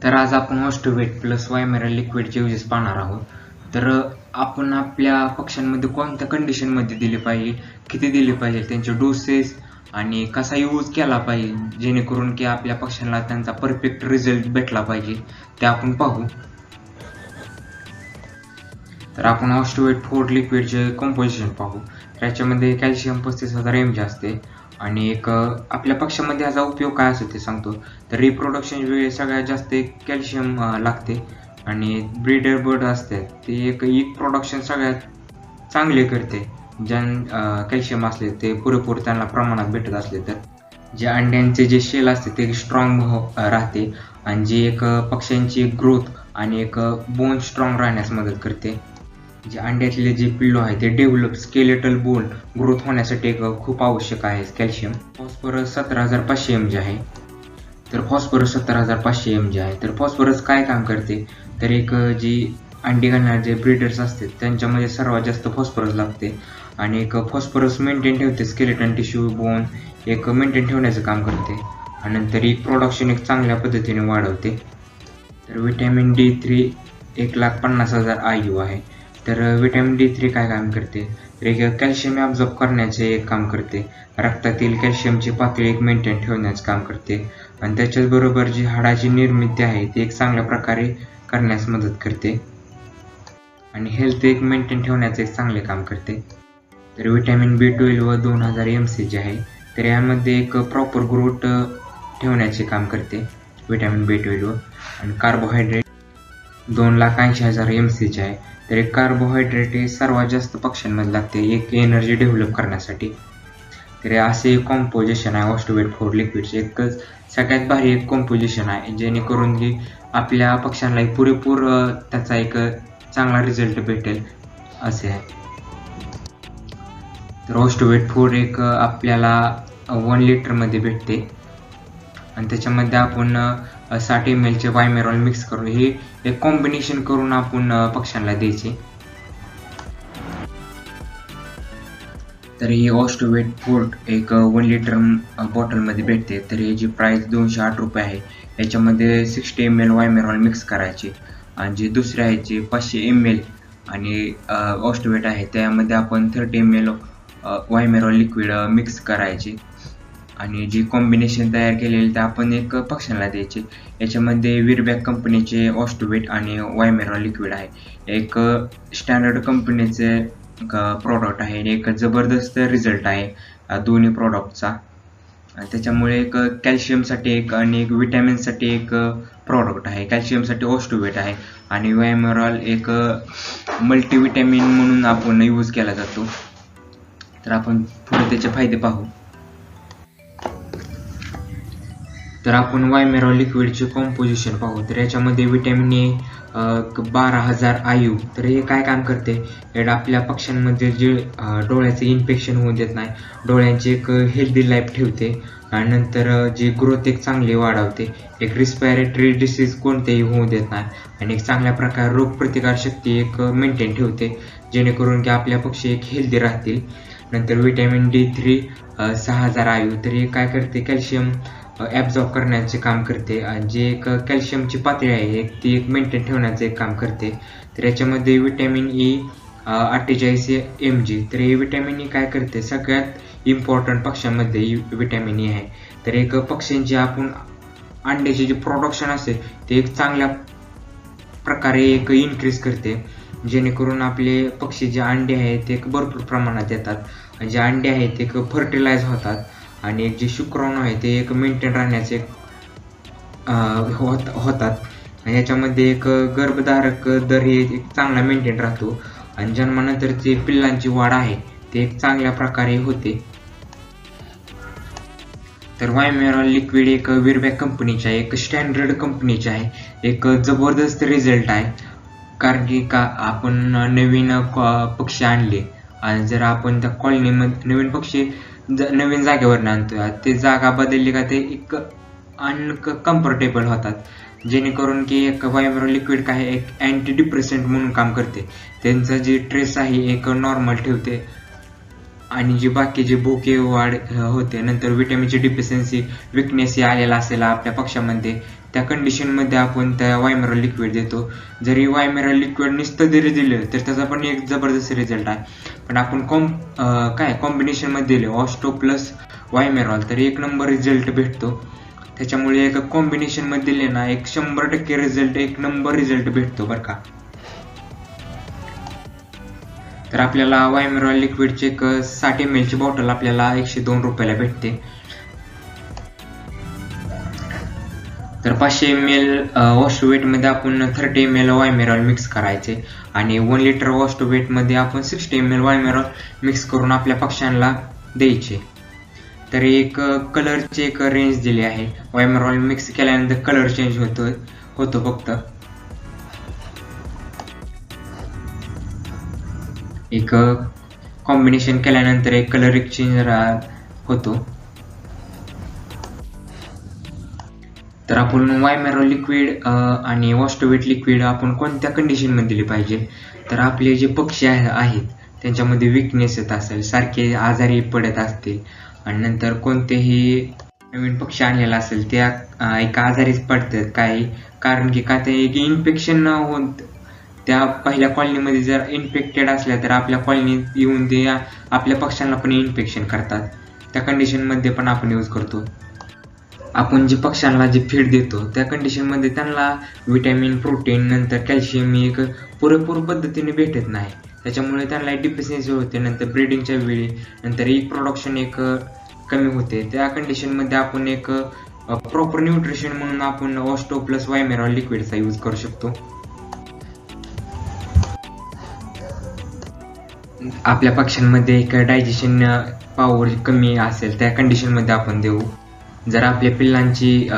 तर आज आपण ऑस्टोवेट प्लस वायमेरा लिक्विडचे युजेस पाहणार आहोत. तर आपण आपल्या पक्ष्यांमध्ये कोणत्या कंडिशनमध्ये दिले पाहिजे, किती दिले पाहिजे, त्यांचे डोसेस आणि कसा यूज केला पाहिजे जेणेकरून की आपल्या पक्ष्यांना त्यांचा परफेक्ट रिझल्ट भेटला पाहिजे ते आपण पाहू. तर आपण ऑस्टोवेट 4 लिक्विडचे कंपोजिशन पाहू. त्याच्यामध्ये कॅल्शियम 35,000 mg असते आणि एक आपल्या पक्ष्यामध्ये याचा उपयोग काय असतो ते सांगतो. तर रिप्रोडक्शन वेळी सगळ्यात जास्त कॅल्शियम लागते आणि ब्रीडर बर्ड असते ते एक प्रोडक्शन सगळ्यात चांगले करते. ज्या कॅल्शियम असले ते पुरेपूर त्यांना प्रमाणात भेटत असले तर जे अंड्यांचे जे शेल असते ते स्ट्रॉंग राहते आणि जी एक पक्ष्यांची ग्रोथ आणि एक बोन स्ट्रॉंग राहण्यास मदत करते. जे अंड्यातले जे पिल्लू आहे ते डेव्हलप स्केलेटल बोन ग्रोथ होण्यासाठी एक खूप आवश्यक आहे कॅल्शियम. फॉस्फरस 17,500 mg आहे. तर फॉस्फरस 17,500 mg आहे. तर फॉस्फरस काय काम करते, तर एक जी अंडी घालणारे जे ब्रीडर्स असतात त्यांच्यामध्ये सर्वात जास्त फॉस्फरस लागते आणि एक फॉस्फरस मेंटेन ठेवते, स्केलेटन टिश्यू बोन एक मेंटेन ठेवण्याचं काम करते आणि नंतर एक प्रोडक्शन एक चांगल्या पद्धतीने वाढवते. तर विटॅमिन D3 1,50,000 IU आहे. तर विटॅमिन D3 काय काम करते, तर एक कॅल्शियम ॲब्झॉर्ब करण्याचे एक काम करते, रक्तातील कॅल्शियमची पातळी एक मेंटेन ठेवण्याचं काम करते आणि त्याच्याचबरोबर जी हाडाची निर्मिती आहे ती एक चांगल्या प्रकारे करण्यास मदत करते आणि हेल्थ एक मेंटेन ठेवण्याचे एक चांगले काम करते. तर विटॅमिन B12 व 2000 mg आहे. तर यामध्ये एक प्रॉपर ग्रोथ ठेवण्याचे काम करते विटॅमिन B12 आणि कार्बोहायड्रेट 2,80,000 mg आहे. तर एक कार्बोहायड्रेट हे सर्वात जास्त पक्ष्यांमध्ये लागते एक एनर्जी डेव्हलप करण्यासाठी. तर असे कॉम्पोजिशन आहे ऑस्टोवेट 4 लिक्विडचे. एक सगळ्यात भारी एक कॉम्पोजिशन आहे जेणेकरून की आपल्या पक्ष्यांना पुरेपूर त्याचा एक चांगला रिझल्ट भेटेल असे आहे. तर ऑस्टोवेट 4 एक आपल्याला 1 लिटरमध्ये भेटते आणि त्याच्यामध्ये आपण 60 ml चे वायमेरॉल मिक्स करून हे एक कॉम्बिनेशन करून आपण पक्ष्यांना द्यायचे. तर ही ऑस्टोवेट 4 एक 1 लिटर बॉटलमध्ये भेटते. तर याची प्राइस 208 रुपये आहे. याच्यामध्ये 60 ml वायमेरॉल मिक्स करायचे आणि जे दुसरे आहे जे 500 ml आणि ऑस्टोवेट आहे त्यामध्ये आपण 30 ml वायमेरॉल लिक्विड मिक्स करायचे आणि जी कॉम्बिनेशन तयार केलेली ते आपण एक पक्ष्यांना द्यायचे. याच्यामध्ये विरबॅक कंपनीचे ऑस्टोवेट आणि वायमेरॉल लिक्विड आहे. एक स्टँडर्ड कंपनीचे प्रॉडक्ट आहे. एक जबरदस्त रिझल्ट आहे दोन्ही प्रॉडक्टचा. त्याच्यामुळे एक कॅल्शियमसाठी एक आणि एक विटॅमिनसाठी एक प्रॉडक्ट आहे. कॅल्शियमसाठी ऑस्टोवेट आहे आणि वायमेरॉल एक मल्टीविटॅमिन म्हणून आपण यूज केला जातो. तर आपण पुढे त्याचे फायदे पाहू. तर आपण वायमेरॉल लिक्विडचे कॉम्पोजिशन पाहू. तर याच्यामध्ये विटॅमिन ए 12,000 IU. तर हे काय काम करते, हे आपल्या पक्ष्यांमध्ये जे डोळ्याचे इन्फेक्शन होऊ देत नाही, डोळ्यांची एक हेल्दी लाईफ ठेवते आणि नंतर जी ग्रोथ एक चांगली वाढवते, एक रिस्पायरेटरी डिसीज कोणतेही होऊ देत नाही आणि एक चांगल्या प्रकारे रोगप्रतिकारशक्ती एक मेंटेन ठेवते जेणेकरून की आपल्या पक्षी एक हेल्दी राहतील. नंतर विटॅमिन D3 6,000 IU. तर हे काय करते, कॅल्शियम ॲब्झॉर्ब करण्याचे काम करते आणि जे एक कॅल्शियमची पातळी आहे ती एक मेंटेन ठेवण्याचे एक काम करते. तर याच्यामध्ये विटॅमिन E 48 mg. तर हे विटॅमिन E काय करते, सगळ्यात इम्पॉर्टंट पक्ष्यांमध्ये विटॅमिन E आहे. तर एक पक्ष्यांची आपण अंड्याचे जे प्रोडक्शन असते ते एक चांगल्या प्रकारे एक इन्क्रीज करते जेणेकरून आपले पक्षी जे अंडे आहेत ते एक भरपूर प्रमाणात येतात आणि जे अंडे आहेत ते एक फर्टिलाइज होतात आणि एक जे शुक्राणू आहे ते एक मेंटेन राहण्याचे होतात आणि याच्यामध्ये एक गर्भधारक दर हे एक चांगला मेंटेन राहतो आणि जन्मानंतरची पिल्लांची वाढ आहे ते एक चांगल्या प्रकारे होते. तर वायमेरॉल लिक्विड एक विरबॅक कंपनीचे आहे, एक स्टँडर्ड कंपनीचे आहे, एक जबरदस्त रिझल्ट आहे. कारण की का आपण नवीन पक्षी आणले आणि जर आपण त्या कॉलनीमध्ये नवीन पक्षी नवीन जागेवर आणतोय, ते जागा बदलली का ते एक अनकम्फर्टेबल होतात जेणेकरून की एक वायमेरॉल लिक्विड काय एक अँटी डिप्रेसंट म्हणून काम करते. त्यांचं जे ट्रेस आहे एक नॉर्मल ठेवते आणि जी बाकीची भूके वाढ होते, नंतर विटॅमिनची डिफिशियन्सी विकनेस आलेला असेल आपल्या पक्षामध्ये त्या कंडिशनमध्ये आपण त्या वायमेरॉल लिक्विड देतो. जरी वायमेरॉल लिक्विड नुसतं जरी दिलं तर त्याचा पण एक जबरदस्त रिझल्ट आहे. पण आपण कॉम्बिनेशनमध्ये दिले ऑस्टो प्लस वायमेरॉल तर एक नंबर रिझल्ट भेटतो. त्याच्यामुळे एक कॉम्बिनेशनमध्ये दिले ना एक 100% रिझल्ट, एक नंबर रिझल्ट भेटतो बरं का. तर आपल्याला वायमेरॉल लिक्विडची एक 60 ml ची बॉटल आपल्याला 102 रुपयाला भेटते. तर 500 ml वॉशवेटमध्ये आपण 30 ml वायमेरॉल मिक्स करायचे आणि 1 लिटर वॉशवेटमध्ये आपण 60 ml वायमेरॉल मिक्स करून आपल्या पक्ष्यांना द्यायचे. तर एक कलरची एक रेंज दिली आहे. वायमेरॉल मिक्स केल्यानंतर कलर चेंज होतो फक्त. एक कॉम्बिनेशन केल्यानंतर एक कलर एक्सचेंज होतो. तर आपण वायमेरॉल लिक्विड आणि वॉशवेट लिक्विड आपण कोणत्या कंडिशनमध्ये दिली पाहिजे. तर आपले जे पक्षी आहेत त्यांच्यामध्ये विकनेस येत असेल, सारखे आजारी पडत असतील आणि नंतर कोणतेही नवीन पक्षी आणलेला असेल त्या एका आजारीच पडतात काही, कारण की का ते इन्फेक्शन न होत त्या पहिल्या कॉलनीमध्ये जर इन्फेक्टेड असल्या तर आपल्या कॉलनीत येऊन ते आपल्या पक्ष्यांना पण इन्फेक्शन करतात. त्या कंडिशनमध्ये पण आपण यूज करतो. आपण जे पक्ष्यांना जे फीड देतो त्या कंडिशनमध्ये त्यांना विटॅमिन, प्रोटीन, नंतर कॅल्शियम एक पुरेपूर पद्धतीने भेटत नाही. त्याच्यामुळे त्यांना डिफिशियन्सी होते. नंतर ब्रीडिंगच्या वेळी नंतर एक प्रोडक्शन एक कमी होते. त्या कंडिशनमध्ये आपण एक प्रॉपर न्यूट्रिशन म्हणून आपण ऑस्टो प्लस वायमेरॉल लिक्विडचा यूज करू शकतो. आपल्या पक्ष्यांमध्ये एक डायजेशन पॉवर कमी असेल त्या कंडिशनमध्ये आपण देऊ. जर आपल्या पिल्लांची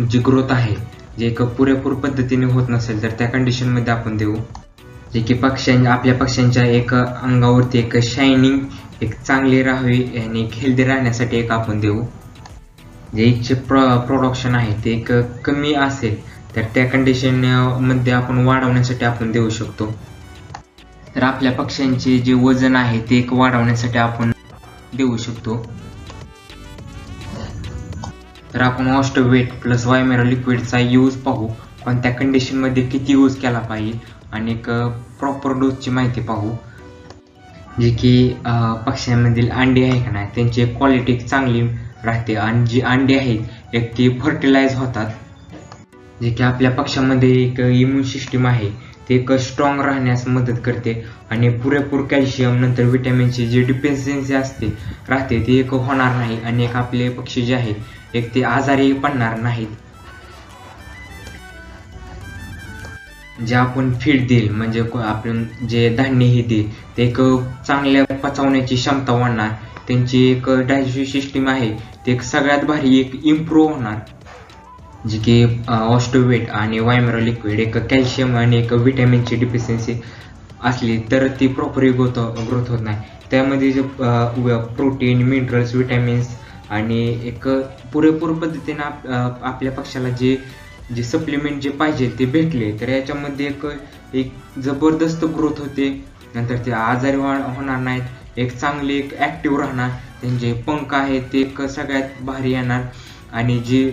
जी ग्रोथ आहे जे एक पुरेपूर पद्धतीने होत नसेल तर त्या कंडिशनमध्ये आपण देऊ. जे की आपल्या पक्ष्यांच्या एक अंगावरती एक शायनिंग एक चांगली राहावी आणि एक हेल्दी राहण्यासाठी एक आपण देऊ. जे एकचे प्रोडक्शन आहे ते एक कमी असेल तर त्या कंडिशनमध्ये आपण वाढवण्यासाठी आपण देऊ शकतो. तर आपल्या पक्ष्यांचे जे वजन आहे ते एक वाढवण्यासाठी आपण देऊ शकतो. तर आपण ऑस्टोवेट प्लस वायमेरॉल लिक्विडचा यूज पाहू, कोणत्या कंडिशनमध्ये किती यूज केला पाहिजे आणि एक प्रॉपर डोसची माहिती पाहू. जे की पक्ष्यांमधील अंडी आहे का नाही त्यांची क्वालिटी चांगली राहते आणि जी अंडी आहेत एक ती फर्टिलाइज होतात. जे की आपल्या पक्ष्यामध्ये एक इम्युन सिस्टीम आहे ते एक स्ट्रॉंग राहण्यास मदत करते आणि पुरेपूर कॅल्शियम नंतर विटॅमिनची जी डिफिशियन्सी राहते ती एक होणार नाही आणि एक आपले पक्षी जे आहेत एक ते आजारी पडणार नाहीत. जे आपण फीड देईल म्हणजे आपण जे धान्य हे देईल ते एक चांगल्या पचवण्याची क्षमता वाढणार. त्यांची एक डायजेस्टिव्ह सिस्टीम आहे ते एक सगळ्यात भारी एक इम्प्रूव्ह होणार. जे की ऑस्टोवेट आणि वायमेरॉल लिक्विड एक कॅल्शियम आणि एक विटॅमिनची डिफिशियन्सी असली तर ती प्रॉपर ग्रोथ होत नाही. त्यामध्ये जे प्रोटीन, मिनरल्स, विटॅमिन्स आणि एक पुरेपूर पद्धतीने आपल्या पक्षाला जे सप्लिमेंट जे पाहिजे ते भेटले तर याच्यामध्ये एक जबरदस्त ग्रोथ होते. नंतर ते आजारी होणार नाहीत, एक चांगले एक ॲक्टिव्ह राहणार. त्यांचे पंख आहेत ते एक सगळ्यात भारी येणार आणि जे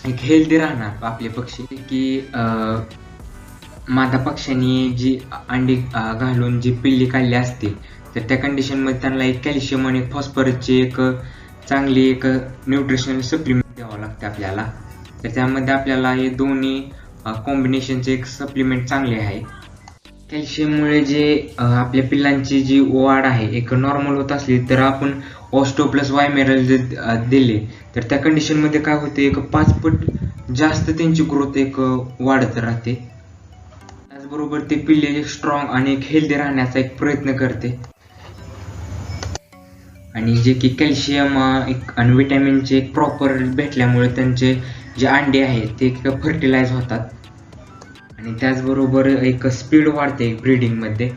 एक हेल्दी राहणार आपले पक्षी. की मादा पक्ष्यांनी जी अंडी घालून जी पिल्ली काढली असते तर त्या कंडिशनमध्ये त्यांना एक कॅल्शियम आणि फॉस्फरसची एक चांगली एक न्यूट्रिशनल सप्लिमेंट द्यावं लागते आपल्याला. तर त्यामध्ये आपल्याला हे दोन्ही कॉम्बिनेशनचे एक सप्लिमेंट चांगले आहे. कॅल्शियममुळे जे आपल्या पिल्लांची जी वाढ आहे एक नॉर्मल होत असली तर आपण ऑस्टो प्लस वायमेरॉल दिले तर त्या कंडिशनमध्ये काय होते एक 5 पट जास्त त्यांची ग्रोथ एक वाढत राहते. त्याचबरोबर ते पिल्ले स्ट्रॉंग आणि एक हेल्दी राहण्याचा एक प्रयत्न करते. आणि जे की कॅल्शियम एक आणि विटॅमिनचे एक प्रॉपर भेटल्यामुळे त्यांचे जे अंडे आहेत ते एक फर्टिलाइज होतात आणि त्याचबरोबर एक स्पीड वाढते ब्रीडिंगमध्ये.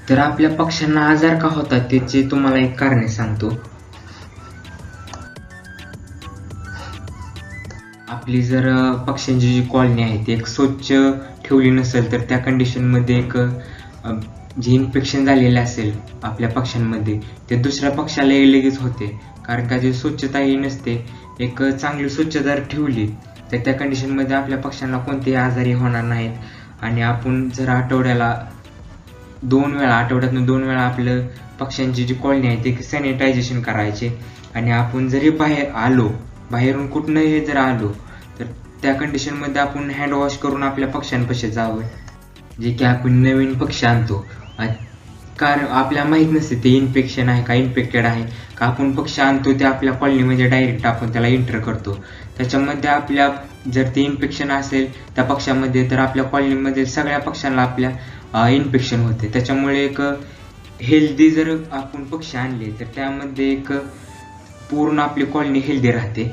तर आपल्या पक्ष्यांना आजार का होतात त्याचे तुम्हाला एक कारणे सांगतो. आपली जर पक्ष्यांची जी कॉलनी आहे ती एक स्वच्छ ठेवली नसेल तर त्या कंडिशनमध्ये एक जे इन्फेक्शन झालेले असेल आपल्या पक्ष्यांमध्ये ते दुसऱ्या पक्ष्याला लगेच होते. कारण का जी स्वच्छताही नसते. एक चांगली स्वच्छता जर ठेवली तर त्या कंडिशनमध्ये आपल्या पक्ष्यांना कोणतेही आजारी होणार नाहीत. आणि आपण जर आठवड्यातून 2 वेळा आपलं पक्ष्यांची जी कॉलनी आहे ते सॅनिटायझेशन करायचे. आणि आपण जरी बाहेरून कुठनंही जर आलो तर त्या कंडिशनमध्ये आपण हँड वॉश करून आपल्या पक्ष्यांपाशी जावं. जे की आपण नवीन पक्षी आणतो कारण आपल्याला माहीत नसते ते इन्फेक्शन आहे का इन्फेक्टेड आहे का. आपण पक्षी आणतो ते आपल्या कॉलनीमध्ये डायरेक्ट आपण त्याला एंटर करतो. त्याच्यामध्ये आपल्या जर ते इन्फेक्शन असेल त्या पक्ष्यामध्ये तर आपल्या कॉलनीमध्ये सगळ्या पक्ष्यांना आपल्या इन्फेक्शन होते. त्याच्यामुळे एक हेल्दी जर आपण पक्षी आणले तर त्यामध्ये एक पूर्ण आपली कॉलनी हेल्दी राहते.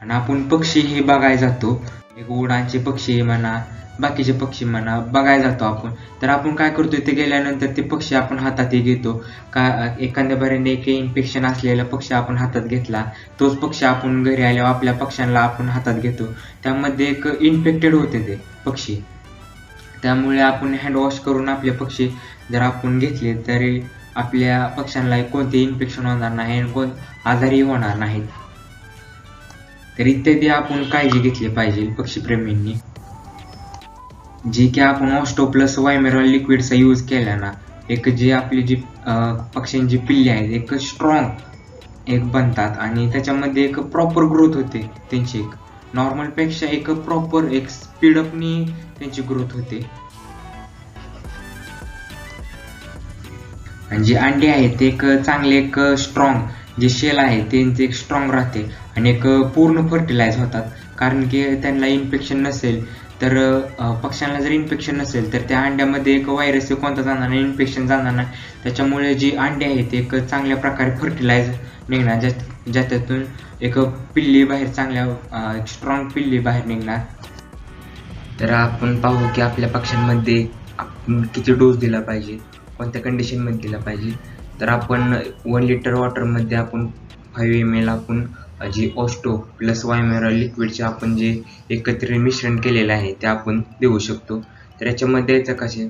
आणि आपण पक्षी हे बघायला जातो, एक उडानचे पक्षी म्हणा बाकीचे पक्षी म्हणा बघायला जातो आपण. तर आपण काय करतो ते गेल्यानंतर ते पक्षी आपण हातातही घेतो का. एखाद्या बऱ्याने एक इन्फेक्शन असलेला पक्षी आपण हातात घेतला, तोच पक्षी आपण घरी आल्यावर आपल्या पक्ष्यांना आपण हातात घेतो, त्यामध्ये एक इन्फेक्टेड होते ते पक्षी. त्यामुळे आपण हँड वॉश करून आपले पक्षी जर आपण घेतले तरी आपल्या पक्ष्यांना कोणते इन्फेक्शन होणार नाही आणि कोण आजारी होणार नाहीत. तर इत्यादी आपण काळजी घेतली पाहिजे पक्षीप्रेमींनी. जे की आपण ऑस्टो प्लस वायमेरॉल लिक्विडचा यूज केला ना, एक जे आपली जी पक्ष्यांची पिल्ली आहेत एक स्ट्रॉंग एक बनतात आणि त्याच्यामध्ये एक प्रॉपर ग्रोथ होते त्यांची. एक नॉर्मलपेक्षा एक प्रॉपर एक स्पीडअपनी त्यांची ग्रोथ होते. आणि जे अंडे आहेत ते एक चांगले एक स्ट्रॉंग जे शेल आहे त्यांचे एक स्ट्रॉंग राहते आणि एक पूर्ण फर्टिलाइज होतात. कारण की त्यांना इन्फेक्शन नसेल तर पक्ष्यांना जर इन्फेक्शन नसेल तर त्या अंड्यामध्ये एक व्हायरस कोणता जाणार नाही, इन्फेक्शन जाणार नाही. त्याच्यामुळे जी अंडे आहेत एक चांगल्या प्रकारे फर्टिलाइज निघणार, ज्याच्यातून एक पिल्ली बाहेर चांगल्या स्ट्रॉंग पिल्ली बाहेर निघणार. तर आपण पाहू की आपल्या पक्ष्यांमध्ये आपण किती डोस दिला पाहिजे, कोणत्या कंडिशनमध्ये दिला पाहिजे. तर आपण 1 लिटर वॉटरमध्ये आपण 5 ml आपण जे ऑस्टो प्लस वायमेरॉल लिक्विडचे आपण जे एकत्रित मिश्रण केलेलं आहे ते आपण देऊ शकतो. तर याच्यामध्ये द्यायचं कसे,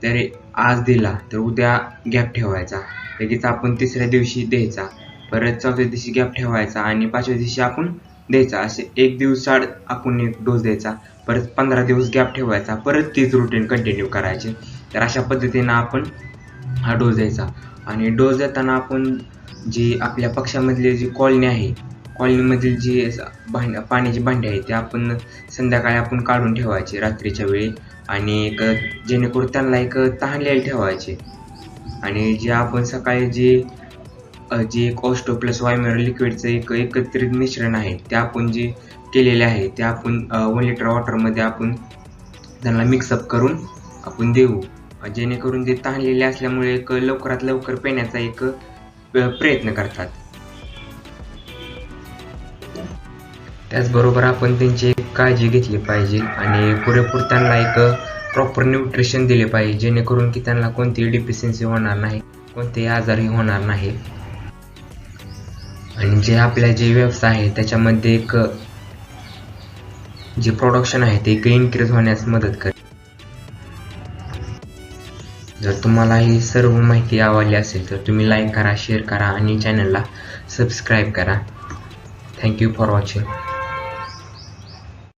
तर आज दिला तर उद्या गॅप ठेवायचा, लगेच आपण 3ऱ्या दिवशी द्यायचा, परत 4थ्या दिवशी गॅप ठेवायचा आणि 5व्या दिवशी आपण द्यायचा. असे 1 दिवस आड आपण एक डोस द्यायचा, परत 15 दिवस गॅप ठेवायचा, परत तीच रुटीन कंटिन्यू करायचे. तर अशा पद्धतीनं आपण हा डोस द्यायचा. आणि डोस देताना आपण जी आपल्या पक्ष्यामधली जी कॉलनी आहे, कॉलनीमधील जी पाण्याची भांडी आहे ते आपण संध्याकाळी आपण काढून ठेवायचे रात्रीच्या वेळी. आणि एक जेणेकरून त्यांना एक तहानलेले ठेवायचे. आणि जे आपण सकाळी जे एक ऑस्टो प्लस वायमेरॉल लिक्विडचं एक एकत्रित मिश्रण आहे ते आपण जे केलेले आहे ते आपण 1 लिटर वॉटरमध्ये आपण त्यांना मिक्सअप करून आपण देऊ, जेणेकरून ते तहानलेले असल्यामुळे एक लवकरात लवकर पिण्याचा एक प्रयत्न करतात. त्याचबरोबर आपण त्यांची काळजी घेतली पाहिजे आणि पुरेपूर त्यांना एक प्रॉपर न्यूट्रिशन दिले पाहिजे, जेणेकरून की त्यांना कोणतीही डिफिशियन्सी होणार नाही, कोणतेही आजारही होणार नाही. आणि जे आपल्या जे व्यवसाय आहे त्याच्यामध्ये एक जे प्रोडक्शन आहे ते इन्क्रीज होण्यास मदत करेल. जर तुम्हाला ही सर्व माहिती आवडली असेल तर तुम्ही लाईक करा, शेअर करा आणि चॅनलला सबस्क्राईब करा. Thank you for watching.